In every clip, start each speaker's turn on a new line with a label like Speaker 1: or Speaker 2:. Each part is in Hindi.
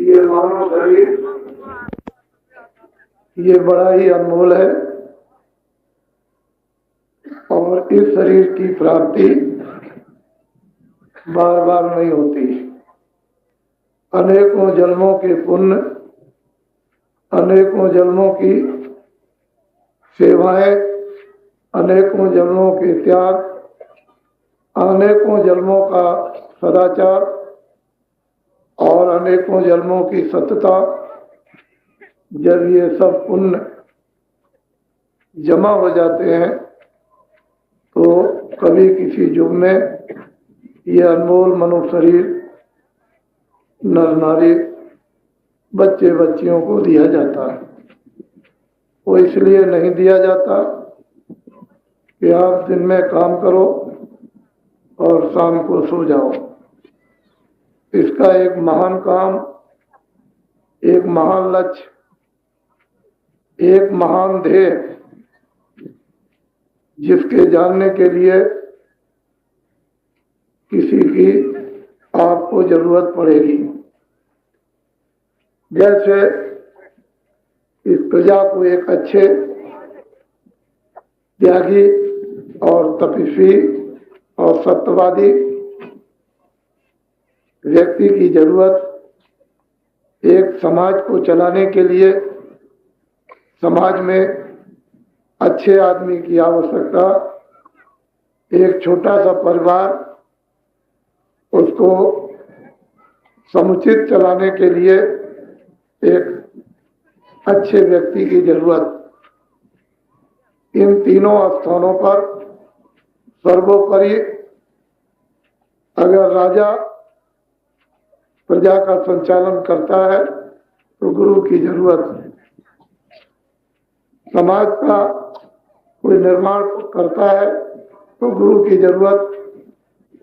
Speaker 1: ये मानव शरीर ये बड़ा ही अनमोल है और इस शरीर की प्राप्ति बार बार नहीं होती। अनेकों जन्मों के पुण्य, अनेकों जन्मों की सेवाएं, अनेकों जन्मों के त्याग, अनेकों जन्मों का सदाचार और अनेकों जन्मों की सत्यता, जब ये सब पुण्य जमा हो जाते हैं तो कभी किसी युग में ये अनमोल मनुष्य शरीर नर नारी बच्चे बच्चियों को दिया जाता है। वो इसलिए नहीं दिया जाता कि आप दिन में काम करो और शाम को सो जाओ। इसका एक महान काम, एक महान लक्ष्य, एक महान ध्येय, जिसके जानने के लिए किसी की आपको जरूरत पड़ेगी। जैसे इस प्रजा को एक अच्छे त्यागी और तपस्वी और सत्यवादी व्यक्ति की जरूरत, एक समाज को चलाने के लिए समाज में अच्छे आदमी की आवश्यकता, एक छोटा सा परिवार उसको समुचित चलाने के लिए एक अच्छे व्यक्ति की जरूरत। इन तीनों स्थानों पर सर्वोपरि अगर राजा प्रजा का संचालन करता है तो गुरु की जरूरत है। समाज का कोई निर्माण करता है तो गुरु की जरूरत,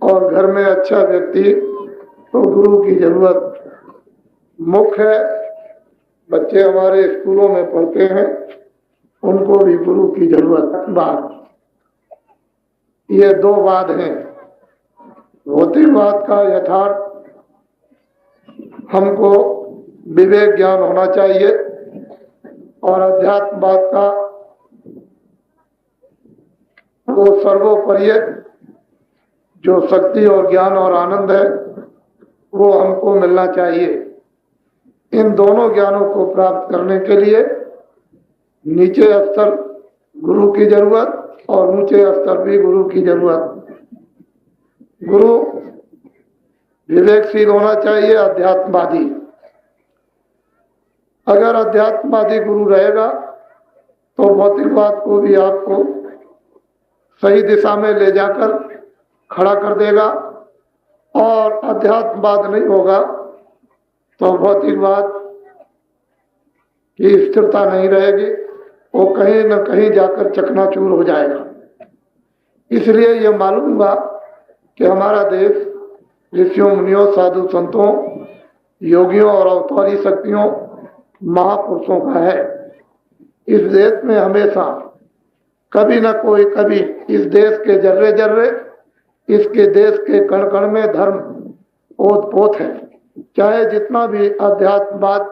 Speaker 1: और घर में अच्छा व्यक्ति तो गुरु की जरूरत मुख्य है। बच्चे हमारे स्कूलों में पढ़ते हैं, उनको भी गुरु की जरूरत। बात ये दो वाद हैं। भौतिकवाद का यथार्थ हमको विवेक ज्ञान होना चाहिए और अध्यात्मवाद का वो सर्वोपरि जो शक्ति और ज्ञान और आनंद है वो हमको मिलना चाहिए। इन दोनों ज्ञानों को प्राप्त करने के लिए नीचे स्तर गुरु की जरूरत और ऊंचे स्तर भी गुरु की जरूरत। गुरु विवेकशील होना चाहिए, अध्यात्मवादी। अगर अध्यात्मवादी गुरु रहेगा तो भौतिकवाद को भी आपको सही दिशा में ले जाकर खड़ा कर देगा, और अध्यात्मवाद नहीं होगा तो भौतिकवाद की स्थिरता नहीं रहेगी, वो कहीं न कहीं जाकर चकनाचूर हो जाएगा। इसलिए ये मालूम हुआ कि हमारा देश ऋषियों मुनियों साधु संतों योगियों और अवतारी शक्तियों महापुरुषों का है। इस देश में हमेशा कभी न कोई कभी इस देश के जर्रे जर्रे, इसके देश के कण कण में धर्म ओत पोत है। चाहे जितना भी अध्यात्मवाद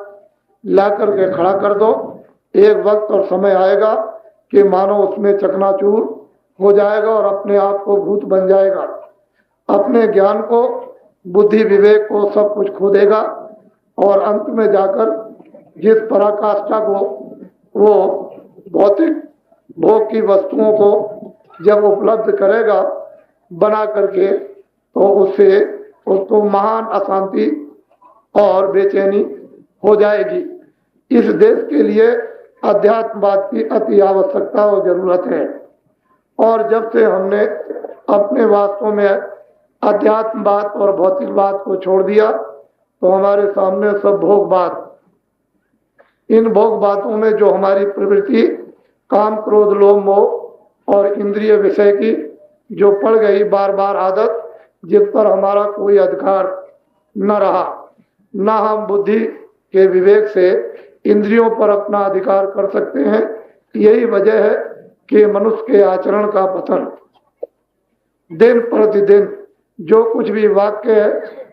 Speaker 1: ला करके खड़ा कर दो, एक वक्त और समय आएगा कि मानो उसमें चकनाचूर हो जाएगा और अपने आप को भूत बन जाएगा। अपने ज्ञान को, बुद्धि विवेक को सब कुछ खो देगा और अंत में जाकर जिस पराकाष्ठा को वो भौतिक भोग की वस्तुओं को जब उपलब्ध करेगा बना करके, तो उससे उसको महान अशांति और बेचैनी हो जाएगी। इस देश के लिए अध्यात्मवाद की अति आवश्यकता और जरूरत है। और जब से हमने अपने वास्तव में अध्यात्मवाद और भौतिकवाद को छोड़ दिया तो हमारे सामने सब भोगवाद, इन भोगवादों में जो हमारी प्रवृत्ति काम क्रोध लोभ मोह और इंद्रिय विषय की जो पड़ गई बार बार आदत, जिस पर हमारा कोई अधिकार न रहा, न हम बुद्धि के विवेक से इंद्रियों पर अपना अधिकार कर सकते हैं। यही वजह है कि मनुष्य के आचरण का पतन। दिन प्रतिदिन जो कुछ भी वाक्य है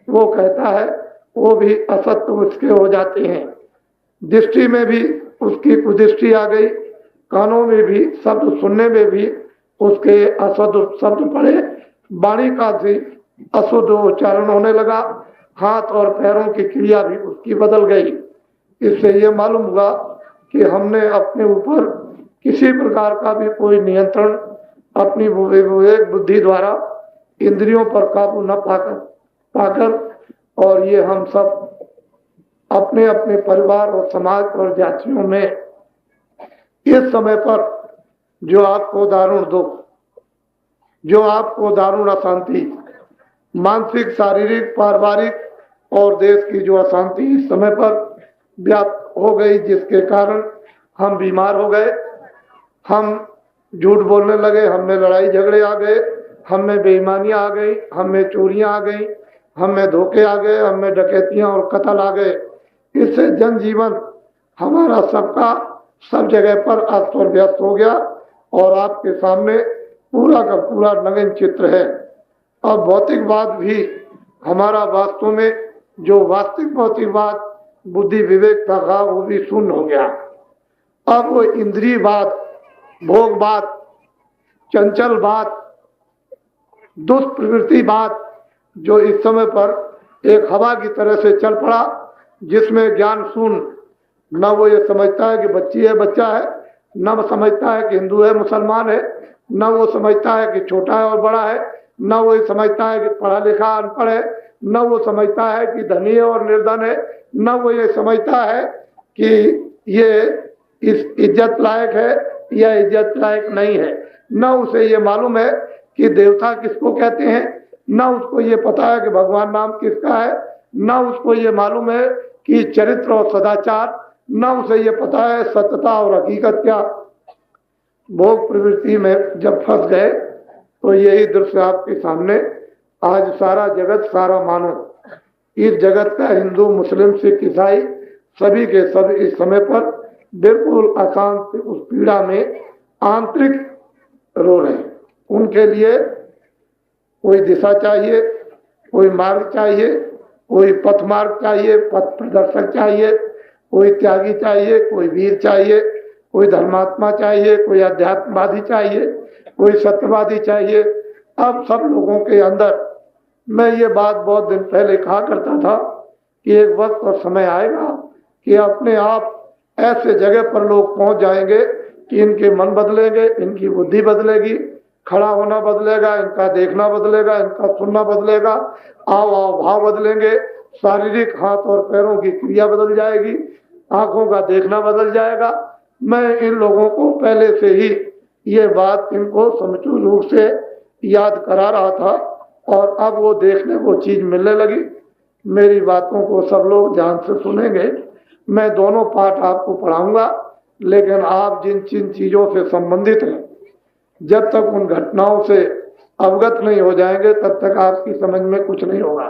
Speaker 1: वो कहता है वो भी असत्य उसके हो जाते हैं। दृष्टि में भी उसकी कुदृष्टि आ गई, कानों में भी शब्द सुनने में भी उसके अशुद्ध शब्द पड़े, वाणी का भी अशुद्ध उच्चारण होने लगा, हाथ और पैरों की क्रिया भी उसकी बदल गई। इससे ये मालूम हुआ कि हमने अपने ऊपर किसी प्रकार का भी कोई नियंत्रण अपनी विवेक बुद्धि द्वारा इंद्रियों पर काबू न पाकर और ये हम सब अपने अपने परिवार और समाज और जातियों में इस समय पर जो आपको दारुण दुख, जो आपको दारुण अशांति, मानसिक, शारीरिक, पारिवारिक और देश की जो अशांति इस समय पर व्याप्त हो गई, जिसके कारण हम बीमार हो गए, हम झूठ बोलने लगे, हमें लड़ाई झगड़े आ गए, हमें बेईमानियां आ गई, हमें चोरियां आ गई, हमें धोखे आ गए, हमें डकैतियां और कत्ल आ गए। इससे जनजीवन हमारा सबका सब जगह पर अस्त और व्यस्त हो गया और आपके सामने पूरा का पूरा नग्न चित्र है। अब भौतिकवाद भी हमारा वास्तव में जो वास्तविक भौतिकवाद बुद्धि विवेक था वो भी शून्य हो गया। अब वो इंद्रियवाद, भोगवाद, चंचलवाद, दुष्प्रवृत्तिवाद जो इस समय पर एक हवा की तरह से चल पड़ा, जिसमें ज्ञान शून्य, न वो ये समझता है कि बच्ची है बच्चा है, न वो समझता है कि हिंदू है मुसलमान है, न वो समझता है कि छोटा है और बड़ा है, न वो ये समझता है कि पढ़ा लिखा अनपढ़ है, न वो समझता है कि धनी है और निर्धन है, न वो ये समझता है कि ये इस इज्जत लायक है या इज्जत लायक नहीं है, न उसे ये मालूम है कि देवता किसको कहते हैं, न उसको ये पता है कि भगवान नाम किसका है, न उसको ये मालूम है कि चरित्र और सदाचार, न उसे ये पता है सत्यता और हकीकत क्या। भोग प्रवृत्ति में जब फंस गए तो यही दृश्य आपके सामने आज सारा जगत, सारा मानव, इस जगत का हिंदू मुस्लिम सिख ईसाई सभी के सब इस समय पर बिल्कुल अशांत उस पीड़ा में आंतरिक रो रहे हैं। उनके लिए कोई दिशा चाहिए, कोई मार्ग चाहिए, कोई पथ मार्ग चाहिए, पथ प्रदर्शक चाहिए, कोई त्यागी चाहिए, कोई वीर चाहिए, कोई धर्मात्मा चाहिए, कोई अध्यात्मवादी चाहिए, कोई सत्यवादी चाहिए। अब सब लोगों के अंदर, मैं ये बात बहुत दिन पहले कहा करता था कि एक वक्त और समय आएगा कि अपने आप ऐसे जगह पर लोग पहुंच जाएंगे कि इनके मन बदलेंगे, इनकी बुद्धि बदलेगी, खड़ा होना बदलेगा, इनका देखना बदलेगा, इनका सुनना बदलेगा, आव भाव बदलेंगे, शारीरिक हाथ और पैरों की क्रिया बदल जाएगी, आंखों का देखना बदल जाएगा। मैं इन लोगों को पहले से ही ये बात इनको समझूं रूप से याद करा रहा था और अब वो देखने को चीज मिलने लगी। मेरी बातों को सब लोग ध्यान से सुनेंगे। मैं दोनों पाठ आपको पढ़ाऊंगा, लेकिन आप जिन जिन चीजों से संबंधित हैं, जब तक उन घटनाओं से अवगत नहीं हो जाएंगे तब तक आपकी समझ में कुछ नहीं होगा।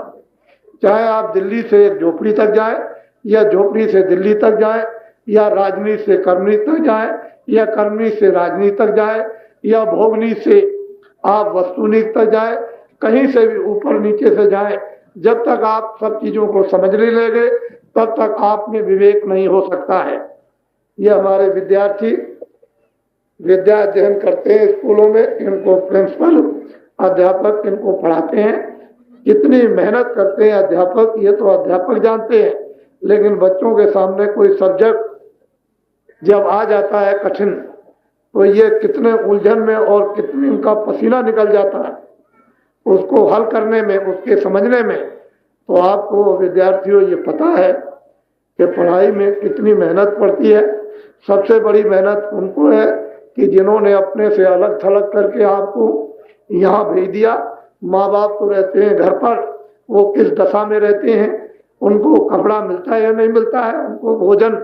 Speaker 1: चाहे आप दिल्ली से एक झोपड़ी तक जाएं, या झोपड़ी से दिल्ली तक जाएं, या राजनीति से कर्मनी तक जाएं, या कर्मनी से राजनीति तक जाएं, या भोगनी से आप वस्तुनीति तक जाएं, कहीं से भी ऊपर नीचे से जाएं, जब तक आप सब चीजों को समझ नहीं लेंगे तब तक आप में विवेक नहीं हो सकता है। ये हमारे विद्यार्थी विद्या अध्ययन करते हैं स्कूलों में, इनको प्रिंसिपल अध्यापक इनको पढ़ाते हैं, कितनी मेहनत करते हैं अध्यापक, ये तो अध्यापक जानते हैं, लेकिन बच्चों के सामने कोई सब्जेक्ट जब आ जाता है कठिन, तो ये कितने उलझन में और कितनी उनका पसीना निकल जाता है उसको हल करने में, उसके समझने में। तो आपको विद्यार्थियों ये पता है कि पढ़ाई में कितनी मेहनत पड़ती है। सबसे बड़ी मेहनत उनको है कि जिन्होंने अपने से अलग थलग करके आपको यहाँ भेज दिया। माँ बाप तो रहते हैं घर पर, वो किस दशा में रहते हैं, उनको कपड़ा मिलता है या नहीं मिलता है, उनको भोजन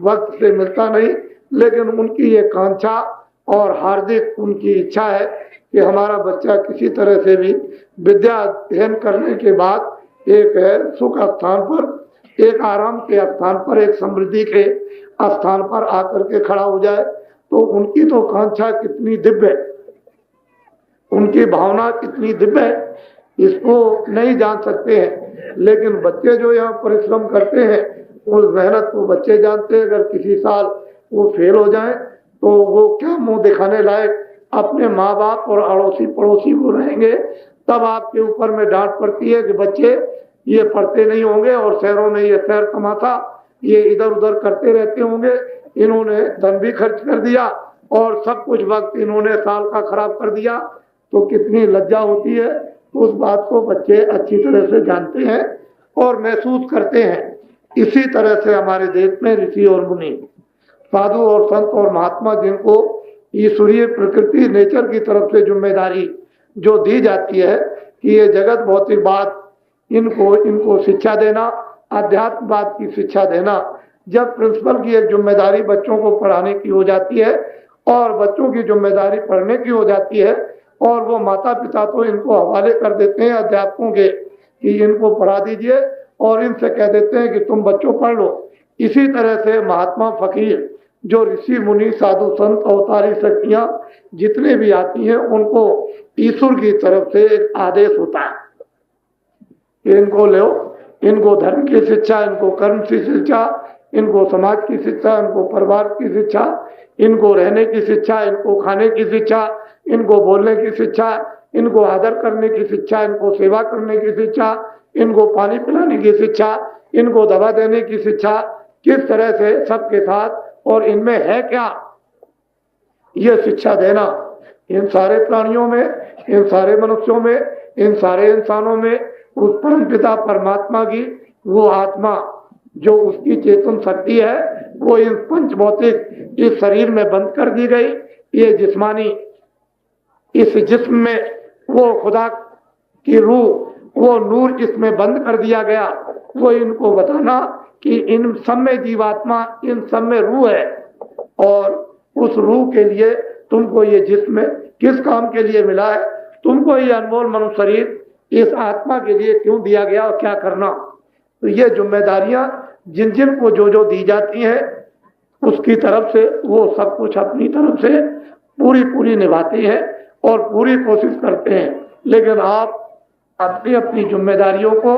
Speaker 1: वक्त से मिलता नहीं, लेकिन उनकी ये कांक्षा और हार्दिक उनकी इच्छा है कि हमारा बच्चा किसी तरह से भी विद्या अध्ययन करने के बाद एक सुख स्थान पर, एक आराम के स्थान पर, एक समृद्धि के स्थान पर आकर के खड़ा हो जाए। तो उनकी तो कांक्षा कितनी दिव्य है, उनकी भावना कितनी दिव्य है इसको नहीं जान सकते हैं, लेकिन बच्चे जो यहाँ परिश्रम करते हैं उस मेहनत को बच्चे जानते हैं। अगर किसी साल वो फेल हो जाए तो वो क्या मुंह दिखाने लायक अपने माँ बाप और अड़ोसी पड़ोसी को रहेंगे, तब आपके ऊपर में डांट पड़ती है कि बच्चे ये पढ़ते नहीं होंगे और शहरों में ये शहर तमाशा ये इधर उधर करते रहते होंगे, इन्होंने धन भी खर्च कर दिया और सब कुछ वक्त इन्होंने साल का खराब कर दिया। तो कितनी लज्जा होती है, उस बात को बच्चे अच्छी तरह से जानते हैं और महसूस करते हैं। इसी तरह से हमारे देश में ऋषि और मुनि, साधु और संत और महात्मा, जिनको ईश्वरीय प्रकृति नेचर की तरफ से जिम्मेदारी जो दी जाती है कि ये जगत भौतिकवाद इनको शिक्षा देना, अध्यात्मवाद की शिक्षा देना, जब प्रिंसिपल की एक जिम्मेदारी बच्चों को पढ़ाने की हो जाती है और बच्चों की जिम्मेदारी पढ़ने की हो जाती है और वो माता पिता तो इनको हवाले कर देते हैं अध्यापकों के कि इनको पढ़ा दीजिए और इनसे कह देते हैं कि तुम बच्चों पढ़ लो। इसी तरह से महात्मा फकीर जो ऋषि मुनि साधु संत अवतारी शक्तियां जितने भी आती हैं उनको ईश्वर की तरफ से एक आदेश होता है कि इनको लो, इनको धर्म की शिक्षा, इनको कर्म की शिक्षा, इनको समाज की शिक्षा, इनको परिवार की शिक्षा, इनको रहने की शिक्षा, इनको खाने की शिक्षा, इनको बोलने की शिक्षा, इनको आदर करने की शिक्षा, इनको सेवा करने की शिक्षा, इनको पानी पिलाने की शिक्षा, इनको दवा देने की शिक्षा, किस तरह से सबके साथ और इनमें है क्या ये शिक्षा देना। इन सारे प्राणियों में, इन सारे मनुष्यों में, इन सारे इंसानों में उस परम पिता परमात्मा की वो आत्मा जो उसकी चेतन शक्ति है वो इन पंच भौतिक इस शरीर में बंद कर दी गई। ये जिस्मानी इस जिस्म में वो खुदा की रूह, वो नूर इसमें बंद कर दिया गया। वो इनको बताना कि इन सब में जीवात्मा, इन सब में रूह है और उस रूह के लिए तुमको ये जिस्म किस काम के लिए मिला है, तुमको ये अनमोल मनुष्य शरीर इस आत्मा के लिए क्यों दिया गया और क्या करना। तो ये जिम्मेदारियां जिन जिन को जो जो दी जाती हैं उसकी तरफ से वो सब कुछ अपनी तरफ से पूरी निभाते हैं और पूरी कोशिश करते हैं। लेकिन आप अपनी अपनी जिम्मेदारियों को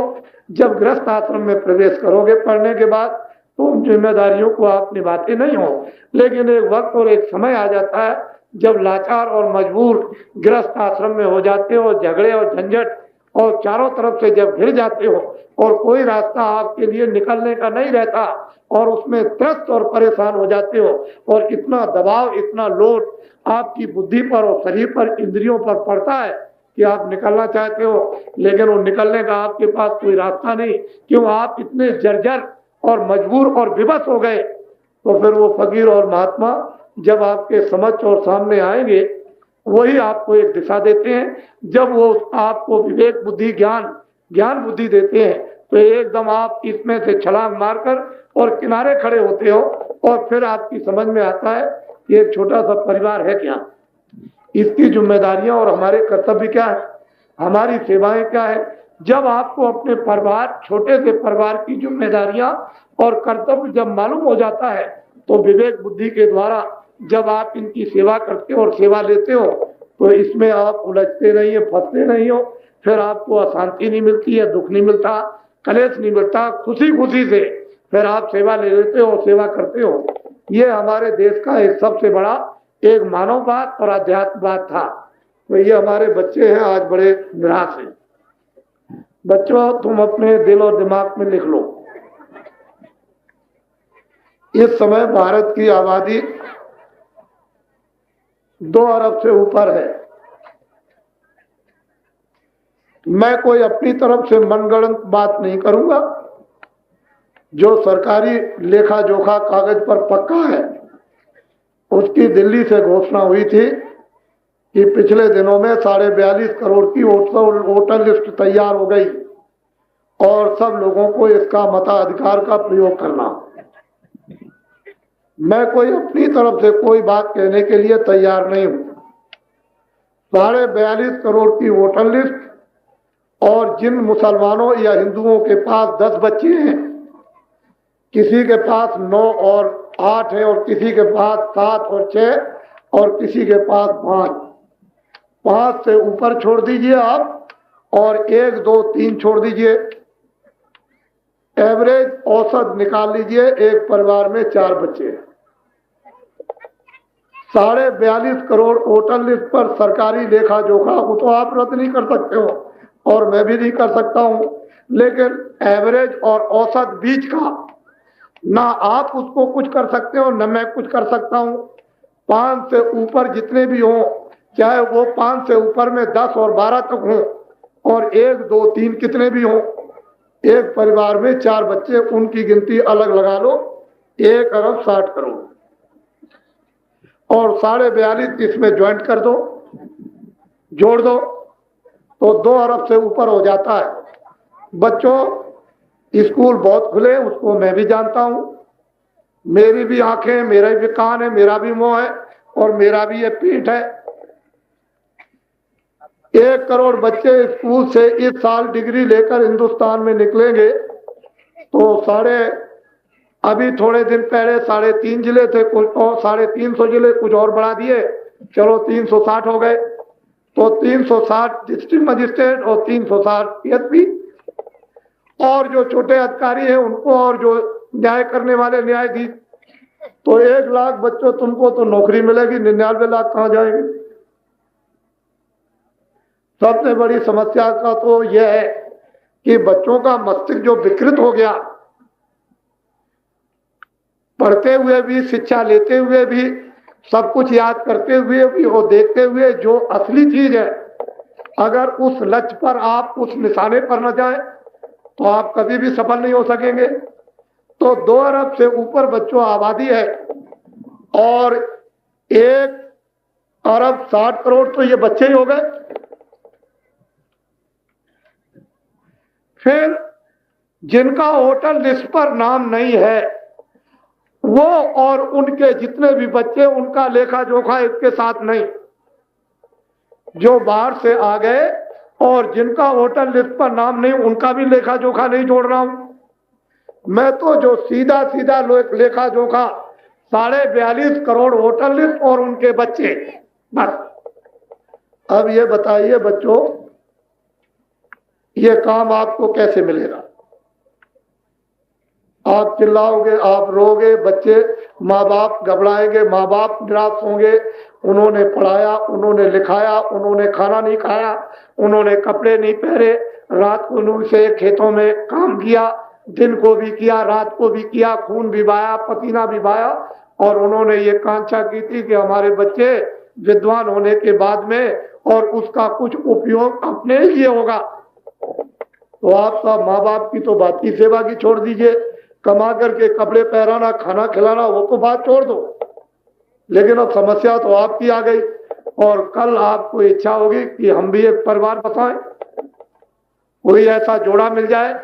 Speaker 1: जब गृहस्थ आश्रम में प्रवेश करोगे पढ़ने के बाद तो उन जिम्मेदारियों को आप निभाते नहीं हो, लेकिन एक वक्त और एक समय आ जाता है जब लाचार और मजबूर गृहस्थ आश्रम में हो जाते हो, झगड़े और झंझट और चारों तरफ से जब घिर जाते हो और कोई रास्ता आपके लिए निकलने का नहीं रहता और उसमें त्रस्त और परेशान हो जाते हो और इतना दबाव, इतना लोड आपकी बुद्धि पर और शरीर पर, इंद्रियों पर पड़ता है कि आप निकलना चाहते हो लेकिन वो निकलने का आपके पास कोई रास्ता नहीं, क्यों आप इतने जर्जर और मजबूर और विवश हो गए। तो फिर वो फकीर और महात्मा जब आपके समझ और सामने आएंगे वही आपको एक दिशा देते हैं। जब वो आपको विवेक बुद्धि ज्ञान बुद्धि देते हैं तो एकदम आप इसमें से छलांग मारकर और किनारे खड़े होते हो और फिर आपकी समझ में आता है कि एक छोटा सा परिवार है क्या, इसकी जिम्मेदारियां और हमारे कर्तव्य क्या है, हमारी सेवाएं क्या है। जब आपको अपने परिवार, छोटे से परिवार की जिम्मेदारियां और कर्तव्य जब मालूम हो जाता है तो विवेक बुद्धि के द्वारा जब आप इनकी सेवा करते हो और सेवा लेते हो तो इसमें आप उलझते नहीं हो, फंसते नहीं हो, फिर आपको अशांति नहीं मिलती है, दुख नहीं मिलता, कलेश नहीं मिलता, खुशी से फिर आप सेवा ले लेते हो, सेवा करते हो। ये हमारे देश का एक सबसे बड़ा एक मानववाद और अध्यात्मवाद था। तो ये हमारे बच्चे हैं आज बड़े निराश हैं। बच्चों तुम अपने दिल और दिमाग में लिख लो, इस समय भारत की आबादी 2 अरब से ऊपर है। मैं कोई अपनी तरफ से मनगढ़ंत बात नहीं करूंगा, जो सरकारी लेखा जोखा कागज पर पक्का है उसकी दिल्ली से घोषणा हुई थी कि पिछले दिनों में 42.5 करोड़ की वोटर लिस्ट तैयार हो गई और सब लोगों को इसका मताधिकार का प्रयोग करना। मैं कोई अपनी तरफ से कोई बात कहने के लिए तैयार नहीं हूं। 42.5 करोड़ की वोटर लिस्ट और जिन मुसलमानों या हिंदुओं के पास 10 बच्चे हैं, किसी के पास 9 और 8 है और किसी के पास 7 और 6 और किसी के पास 5 से ऊपर छोड़ दीजिए आप और 1 2 3 छोड़ दीजिए, एवरेज औसत निकाल लीजिए। एक परिवार में 4 बच्चे, 42.5 करोड़ वोटर लिस्ट पर सरकारी लेखा जोखा वो तो आप रद्द नहीं कर सकते हो और मैं भी नहीं कर सकता हूं, लेकिन एवरेज और औसत बीच का ना आप उसको कुछ कर सकते हो ना मैं कुछ कर सकता हूं। 5 से ऊपर जितने भी हों, चाहे वो 5 से ऊपर में 10 और 12 तक हों, और 1 2 3 कितने भी हों, एक परिवार में 4 बच्चे, उनकी गिनती अलग लगा लो, 1 अरब 60 करोड़ और 42.5 इसमें ज्वाइंट कर दो, जोड़ दो तो 2 अरब से ऊपर हो जाता है। बच्चों, स्कूल बहुत खुले, उसको मैं भी जानता हूं, मेरी भी आंखें, मेरा भी कान है, मेरा भी मुंह है और मेरा भी ये पीठ है। 1 करोड़ बच्चे स्कूल से इस साल डिग्री लेकर हिंदुस्तान में निकलेंगे तो अभी थोड़े दिन पहले 3.5 जिले थे, कुछ और 350 जिले कुछ और बढ़ा दिए, चलो 360 हो गए। तो 360 डिस्ट्रिक्ट मजिस्ट्रेट और 360 पीएसपी और जो छोटे अधिकारी हैं उनको और जो न्याय करने वाले न्यायाधीश, तो 1 लाख बच्चों तुमको तो नौकरी मिलेगी, 99 लाख कहां जाएंगे। सबसे बड़ी समस्या का तो यह है कि बच्चों का मस्तिष्क जो विकृत हो गया, पढ़ते हुए भी, शिक्षा लेते हुए भी, सब कुछ याद करते हुए भी और देखते हुए, जो असली चीज है अगर उस लक्ष्य पर आप उस निशाने पर न जाए तो आप कभी भी सफल नहीं हो सकेंगे। तो 2 अरब से ऊपर बच्चों आबादी है और 1 अरब 60 करोड़ तो ये बच्चे ही हो गए। फिर जिनका वोटर लिस्ट पर नाम नहीं है वो और उनके जितने भी बच्चे, उनका लेखा जोखा इसके साथ नहीं। जो बाहर से आ गए और जिनका वोटर लिस्ट पर नाम नहीं, उनका भी लेखा जोखा नहीं जोड़ रहा हूं मैं। तो जो सीधा सीधा लेखा जोखा 42.5 करोड़ वोटर लिस्ट और उनके बच्चे, बस। अब ये बताइए बच्चों, ये काम आपको कैसे मिलेगा? आप चिल्लाओगे, आप रोगे, बच्चे, माँ बाप घबराएंगे, माँ बाप निराश होंगे। उन्होंने पढ़ाया, उन्होंने लिखाया, उन्होंने खाना नहीं खाया, उन्होंने कपड़े नहीं पहने, रात को उनसे खेतों में काम किया, दिन को भी किया, रात को भी किया, खून भी बहाया, पसीना भी बहाया, और उन्होंने ये कांक्षा की थी कि हमारे बच्चे विद्वान होने के बाद में और उसका कुछ उपयोग अपने लिए होगा। तो आप सब माँ बाप की तो बात की सेवा की छोड़ दीजिए, कमा करके कपड़े पहनाना, खाना खिलाना, वो तो बात छोड़ दो, लेकिन अब समस्या तो आपकी आ गई और कल आपको इच्छा होगी कि हम भी एक परिवार बसाएं। कोई ऐसा जोड़ा मिल जाए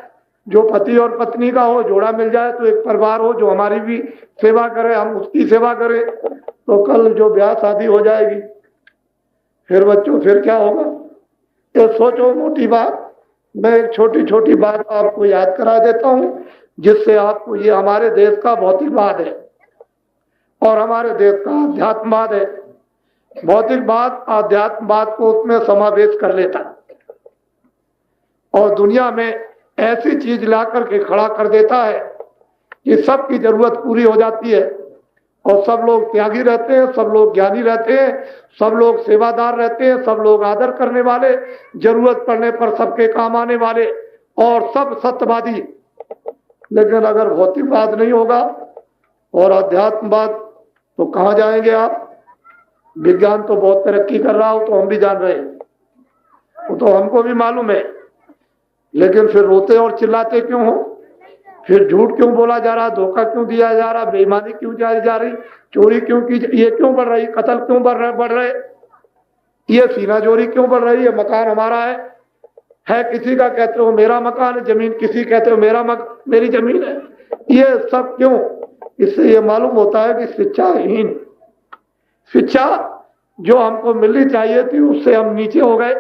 Speaker 1: जो पति और पत्नी का हो, जोड़ा मिल जाए तो एक परिवार हो जो हमारी भी सेवा करे, हम उसकी सेवा करें, तो कल जो ब्याह शादी हो जाएगी। फिर बच्चों फिर क्या होगा? ये सोचो मोटी बात। मैं एक छोटी छोटी बात आपको याद करा देता हूं जिससे आपको, ये हमारे देश का भौतिकवाद है और हमारे देश का अध्यात्मवाद है। भौतिकवाद अध्यात्मवाद को उसमें समावेश कर लेता और दुनिया में ऐसी चीज ला करके खड़ा कर देता है कि सबकी जरूरत पूरी हो जाती है और सब लोग त्यागी रहते हैं, सब लोग ज्ञानी रहते हैं, सब लोग सेवादार रहते हैं, सब लोग आदर करने वाले, जरूरत पड़ने पर सबके काम आने वाले और सब सत्यवादी। लेकिन अगर भौतिकवाद नहीं होगा और अध्यात्मवाद, तो कहां जाएंगे आप? विज्ञान तो बहुत तरक्की कर रहा हो तो हम भी जान रहे हैं, वो तो हमको भी मालूम है, लेकिन फिर रोते और चिल्लाते क्यों हो? फिर झूठ क्यों बोला जा रहा, धोखा क्यों दिया जा रहा, बेईमानी क्यों जा रही, चोरी क्यों की, ये क्यों बढ़ रही, कत्ल क्यों बढ़ रहे, ये सीनाजोरी क्यों बढ़ रही है? मकान हमारा है किसी का कहते हो मेरा मकान है, जमीन किसी कहते हो मेरी जमीन है, ये सब क्यों? इससे ये मालूम होता है कि शिक्षा जो हमको मिलनी चाहिए थी उससे हम नीचे हो गए,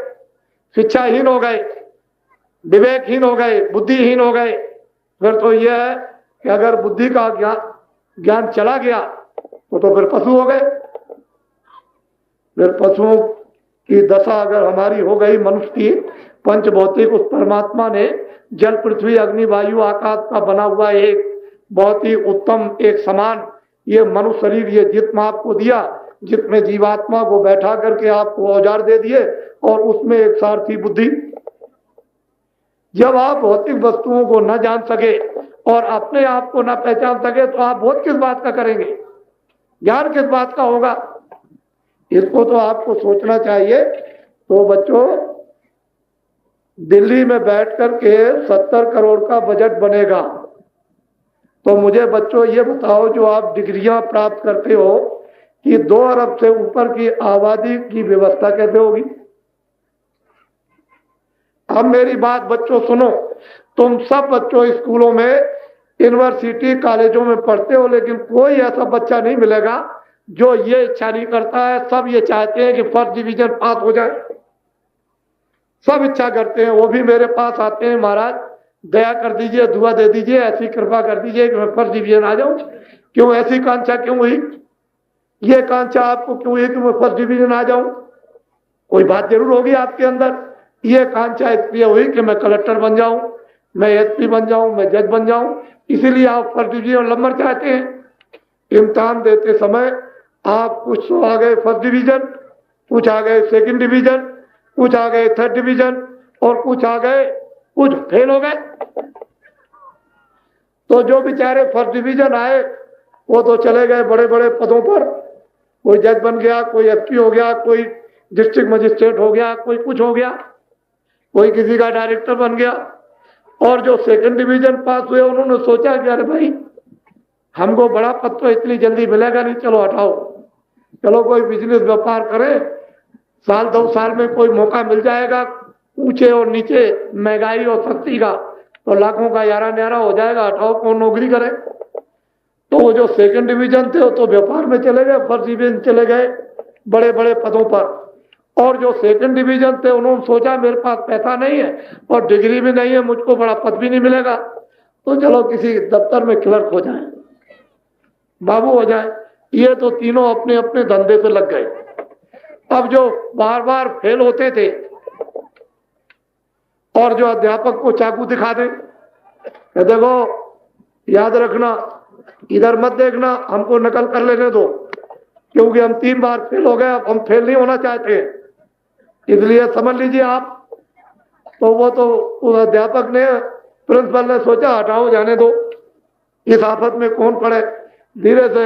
Speaker 1: शिक्षाहीन हो गए, विवेकहीन हो गए, बुद्धिहीन हो गए। फिर तो यह है कि अगर बुद्धि का ज्ञान चला गया तो फिर पशु हो गए। फिर पशुओं की दशा अगर हमारी हो गई मनुष्य की, पंच भौतिक उस परमात्मा ने जल पृथ्वी अग्नि वायु आकाश का बना हुआ एक बहुत ही उत्तम एक समान ये मनुष्य शरीर ये जिस्म आपको दिया, जिसमें जीवात्मा को बैठा करके आपको औजार दे दिए और उसमें एक सारथी बुद्धि। जब आप भौतिक वस्तुओं को न जान सके और अपने आप को न पहचान सके तो आप बोध किस बात का करेंगे, ज्ञान किस बात का होगा? इसको तो आपको सोचना चाहिए। तो बच्चों, दिल्ली में बैठ करके 70 करोड़ का बजट बनेगा, तो मुझे बच्चों ये बताओ, जो आप डिग्रियां प्राप्त करते हो कि 2 अरब से ऊपर की आबादी की व्यवस्था कैसे होगी? अब मेरी बात बच्चों सुनो, तुम सब बच्चों स्कूलों में, यूनिवर्सिटी, कॉलेजों में पढ़ते हो, लेकिन कोई ऐसा बच्चा नहीं मिलेगा जो ये इच्छा नहीं करता है। सब ये चाहते हैं कि फर्स्ट डिवीजन पास हो जाए, सब इच्छा करते हैं। वो भी मेरे पास आते हैं, महाराज दया कर दीजिए, दुआ दे दीजिए, ऐसी कृपा कर दीजिए कि मैं फर्स्ट डिवीजन आ जाऊं। क्यों ऐसी कांक्षा क्यों हुई? ये कांक्षा आपको क्यों हुई कि मैं फर्स्ट डिवीजन आ जाऊं? कोई बात जरूर होगी आपके अंदर। ये कांक्षा इसलिए हुई कि मैं कलेक्टर बन जाऊं, मैं एसपी बन जाऊं, मैं जज बन जाऊं, इसीलिए आप फर्स्ट डिवीजन नंबर चाहते हैं। इम्तिहान देते समय आप कुछ तो आ गए फर्स्ट डिवीजन, कुछ आ गए सेकंड डिवीजन, कुछ आ गए थर्ड डिवीजन और कुछ आ गए, कुछ फेल हो गए। तो जो बेचारे फर्स्ट डिवीजन आए वो तो चले गए बड़े बड़े पदों पर, कोई जज बन गया, कोई एसपी हो गया, कोई डिस्ट्रिक्ट मजिस्ट्रेट हो गया, कोई कुछ हो गया, कोई किसी का डायरेक्टर बन गया। और जो सेकंड डिवीजन पास हुए उन्होंने सोचा कि अरे भाई हमको बड़ा पद तो इतनी जल्दी मिलेगा नहीं, चलो हटाओ, चलो कोई बिजनेस व्यापार करें, साल 2 साल में कोई मौका मिल जाएगा, ऊंचे और नीचे महंगाई और सस्ती का तो लाखों का यारा न्यारा हो जाएगा, हटाओ कौन नौकरी करे। तो वो जो सेकंड डिवीजन थे वो तो व्यापार में चले गए, फर्स्ट डिवीजन चले गए बड़े बड़े पदों पर। और जो सेकंड डिवीजन थे उन्होंने सोचा मेरे पास पैसा नहीं है और डिग्री भी नहीं है, मुझको बड़ा पद भी नहीं मिलेगा, तो चलो किसी दफ्तर में क्लर्क हो जाए, बाबू हो जाए। ये तो तीनों अपने अपने धंधे से लग गए। अब जो बार बार फेल होते थे और जो अध्यापक को चाकू दिखा दे, देखो याद रखना, इधर मत देखना, हमको नकल कर लेने दो, क्योंकि हम 3 बार फेल हो गए, अब हम फेल नहीं होना चाहते, इसलिए समझ लीजिए आप। तो वो तो अध्यापक ने, प्रिंसिपल ने सोचा हटाओ जाने दो, इस आफत में कौन पढ़े। धीरे से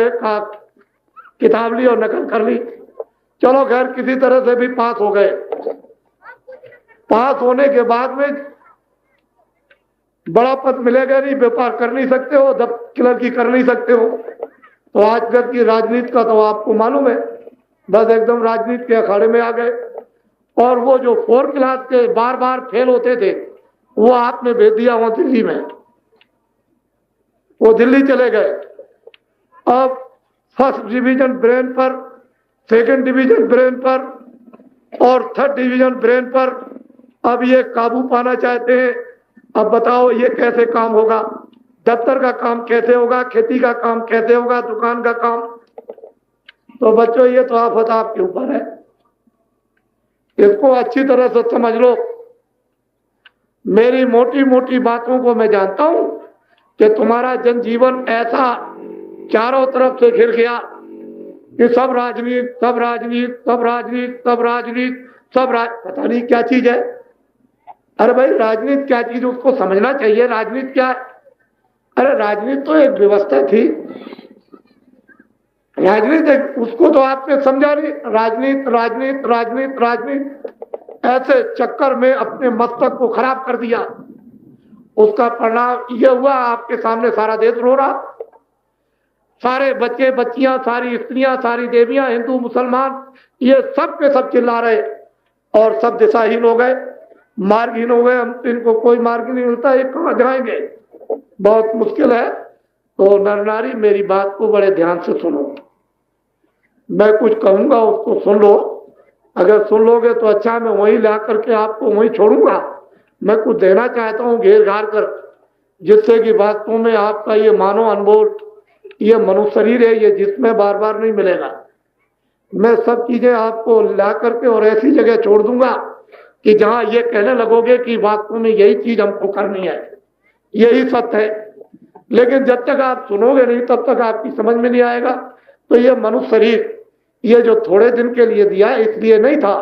Speaker 1: किताब ली और नकल कर ली। चलो खैर किसी तरह से भी पास हो गए। पास होने के बाद में बड़ा पद मिलेगा नहीं, व्यापार कर नहीं सकते हो, जब क्लर्की कर नहीं सकते हो। तो आजकल की राजनीति का तो आपको मालूम है, बस एकदम राजनीति के अखाड़े में आ गए। और वो जो 4 क्लास के बार बार फेल होते थे वो आपने भेज दिया वहां दिल्ली में, वो दिल्ली चले गए। अब फर्स्ट डिवीजन ब्रेन पर, सेकंड डिवीजन ब्रेन पर और थर्ड डिवीजन ब्रेन पर अब ये काबू पाना चाहते हैं। अब बताओ ये कैसे काम होगा? दफ्तर का काम कैसे होगा, खेती का काम कैसे होगा, दुकान का काम? तो बच्चों ये तो आफत आपके ऊपर है, इसको अच्छी तरह से समझ लो। मेरी मोटी मोटी बातों को मैं जानता हूं कि तुम्हारा जनजीवन ऐसा चारों तरफ से घिर गया कि सब राजनीति, सब राजनीति, सब राजनीति, सब राजनीति, पता नहीं क्या चीज है। अरे भाई राजनीति क्या चीज, उसको समझना चाहिए। राजनीति क्या है? अरे राजनीति तो एक व्यवस्था थी, राजनीति उसको तो आपने समझा नहीं। राजनीति राजनीति राजनीति राजनीति ऐसे चक्कर में अपने मस्तक को खराब कर दिया। उसका परिणाम यह हुआ, आपके सामने सारा देश रो रहा, सारे बच्चे बच्चियां, सारी स्त्रियां, सारी देवियां, हिंदू मुसलमान, ये सब के सब चिल्ला रहे और सब दिशाहीन हो गए, मार्गहीन हो गए। हम इनको कोई मार्ग नहीं मिलता, ये कहां जाएंगे, बहुत मुश्किल है। तो नर नारी मेरी बात को बड़े ध्यान से सुनो, मैं कुछ कहूंगा उसको सुन लो। अगर सुन लोगे तो अच्छा, मैं वहीं ला करके आपको वहीं छोड़ूंगा। मैं कुछ देना चाहता हूँ घेर घार कर, जिससे कि वास्तव में आपका ये मानो अनमोल ये मनुष्य शरीर है, ये जिसमें बार बार नहीं मिलेगा। मैं सब चीजें आपको ला करके और ऐसी जगह छोड़ दूंगा कि जहां ये कहने लगोगे कि वास्तव में यही चीज हमको करनी है, यही सत्य है, लेकिन जब तक आप सुनोगे नहीं तब तक आपकी समझ में नहीं आएगा। तो ये मनुष्य शरीर ये जो थोड़े दिन के लिए दिया है, इसलिए नहीं था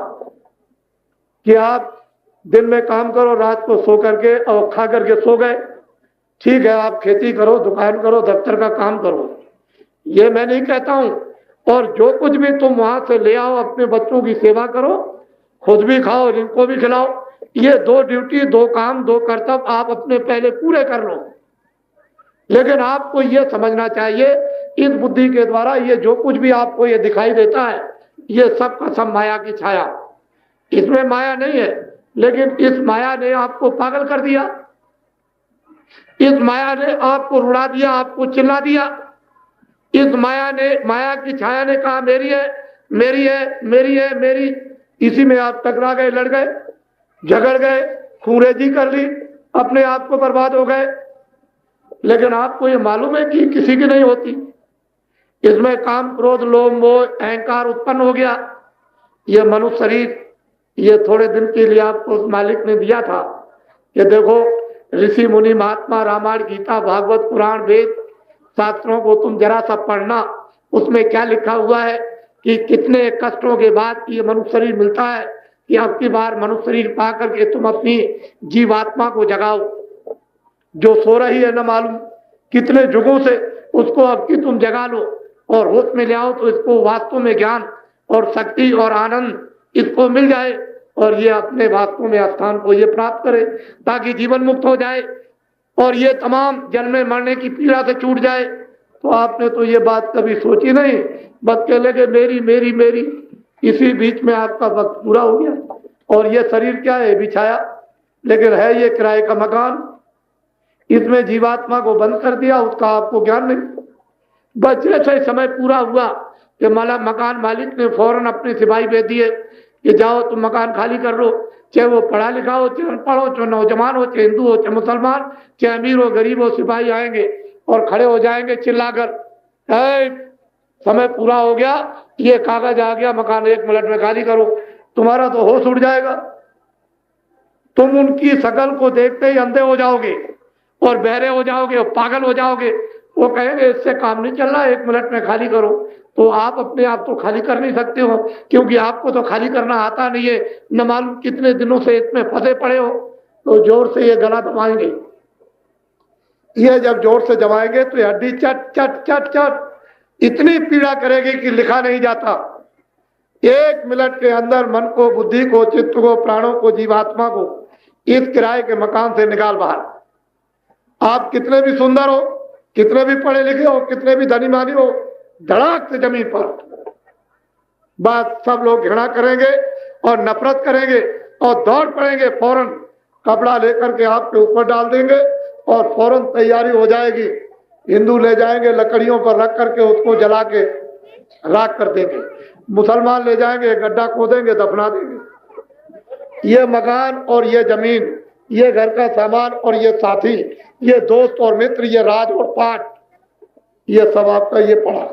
Speaker 1: कि आप दिन में काम करो, रात को सो करके और खा करके सो गए। ठीक है, आप खेती करो, दुकान करो, दफ्तर का काम करो, ये मैं नहीं कहता हूं। और जो कुछ भी तुम वहां से ले आओ, अपने बच्चों की सेवा करो, खुद भी खाओ, इनको भी खिलाओ। ये 2 ड्यूटी, 2 काम, 2 कर्तव्य आप अपने पहले पूरे कर लो। लेकिन आपको ये समझना चाहिए, इस बुद्धि के द्वारा ये जो कुछ भी आपको ये दिखाई देता है, ये सब का सब माया की छाया, इसमें माया नहीं है। लेकिन इस माया ने आपको पागल कर दिया, इस माया ने आपको रुला दिया, आपको चिल्ला दिया। इस माया की छाया ने कहा मेरी है, मेरी है, मेरी है, मेरी। इसी में आप टकरा गए, लड़ गए, झगड़ गए, खूंरेजी कर ली, अपने आप को बर्बाद हो गए। लेकिन आपको ये मालूम है कि किसी की नहीं होती। इसमें काम, क्रोध, लोभ, मोह, अहंकार उत्पन्न हो गया। ये मनुष्य शरीर ये थोड़े दिन के लिए आपको उस मालिक ने दिया था कि देखो, ऋषि मुनि, महात्मा, रामायण, गीता, भागवत, पुराण, वेद, शास्त्रों को तुम जरा सा पढ़ना। उसमें क्या लिखा हुआ है कि कितने कष्टों के बाद ये मनुष्य शरीर मिलता है, कि अब की बार मनुष्य शरीर पा करके तुम अपनी जीवात्मा को जगाओ, जो सो रही है न मालूम कितने जुगों से, उसको अब की तुम जगा लो और होश में ले आओ, तो इसको वास्तव में ज्ञान और शक्ति और आनंद इसको मिल जाए और ये अपने वास्तव में स्थान को ये प्राप्त करे, ताकि जीवन मुक्त हो जाए और ये तमाम जन्म मरने की पीड़ा से छूट जाए। तो आपने तो ये बात कभी सोची नहीं, बस कह लगे मेरी मेरी मेरी। इसी बीच में आपका वक्त पूरा हो गया। और ये शरीर क्या है? बिछाया, लेकिन है ये किराए का मकान। इसमें जीवात्मा को बंद कर दिया, उसका आपको ज्ञान नहीं। बस जैसे समय पूरा हुआ कि मकान मालिक ने फौरन अपने सिपाही भेज दिए कि जाओ तुम मकान खाली कर लो, चाहे वो पढ़ा लिखा हो, चाहे अनपढ़ हो, चाहे नौजवान हो, चाहे हिंदू हो, चाहे मुसलमान, चाहे अमीर हो, गरीब हो, सिपाही आएंगे और खड़े हो जाएंगे चिल्लाकर, समय पूरा हो गया, ये कागज आ गया, मकान 1 मिनट में खाली करो। तुम्हारा तो होश उड़ जाएगा, तुम उनकी शकल को देखते ही अंधे हो जाओगे और बहरे हो जाओगे और पागल हो जाओगे। वो कहेंगे इससे काम नहीं चल रहा, 1 मिनट में खाली करो। तो आप अपने आप तो खाली कर नहीं सकते हो, क्योंकि आपको तो खाली करना आता नहीं है, न मालूम कितने दिनों से इसमें फंसे पड़े हो। तो जोर से ये गला दबाएंगे, ये जब जोर से दबाएंगे तो हड्डी चट चट चट चट इतनी पीड़ा करेगी कि लिखा नहीं जाता। 1 मिनट के अंदर मन को, बुद्धि को, चित्त को, प्राणों को, जीवात्मा को इस किराए के मकान से निकाल बाहर। आप कितने भी सुंदर हो, कितने भी पढ़े लिखे हो, कितने भी धनी मानी हो, धड़ाक से जमीन पर बात सब लोग घृणा करेंगे और नफरत करेंगे और दौड़ पड़ेंगे, फौरन कपड़ा लेकर के आपके ऊपर डाल देंगे और फौरन तैयारी हो जाएगी। हिंदू ले जाएंगे, लकड़ियों पर रख करके उसको जला के राख कर देंगे। मुसलमान ले जाएंगे, गड्ढा खोदेंगे, दफना देंगे। ये मकान और ये जमीन, ये घर का सामान और ये साथी, ये दोस्त और मित्र, ये राज और पाठ, ये सब आपका ये पड़ा।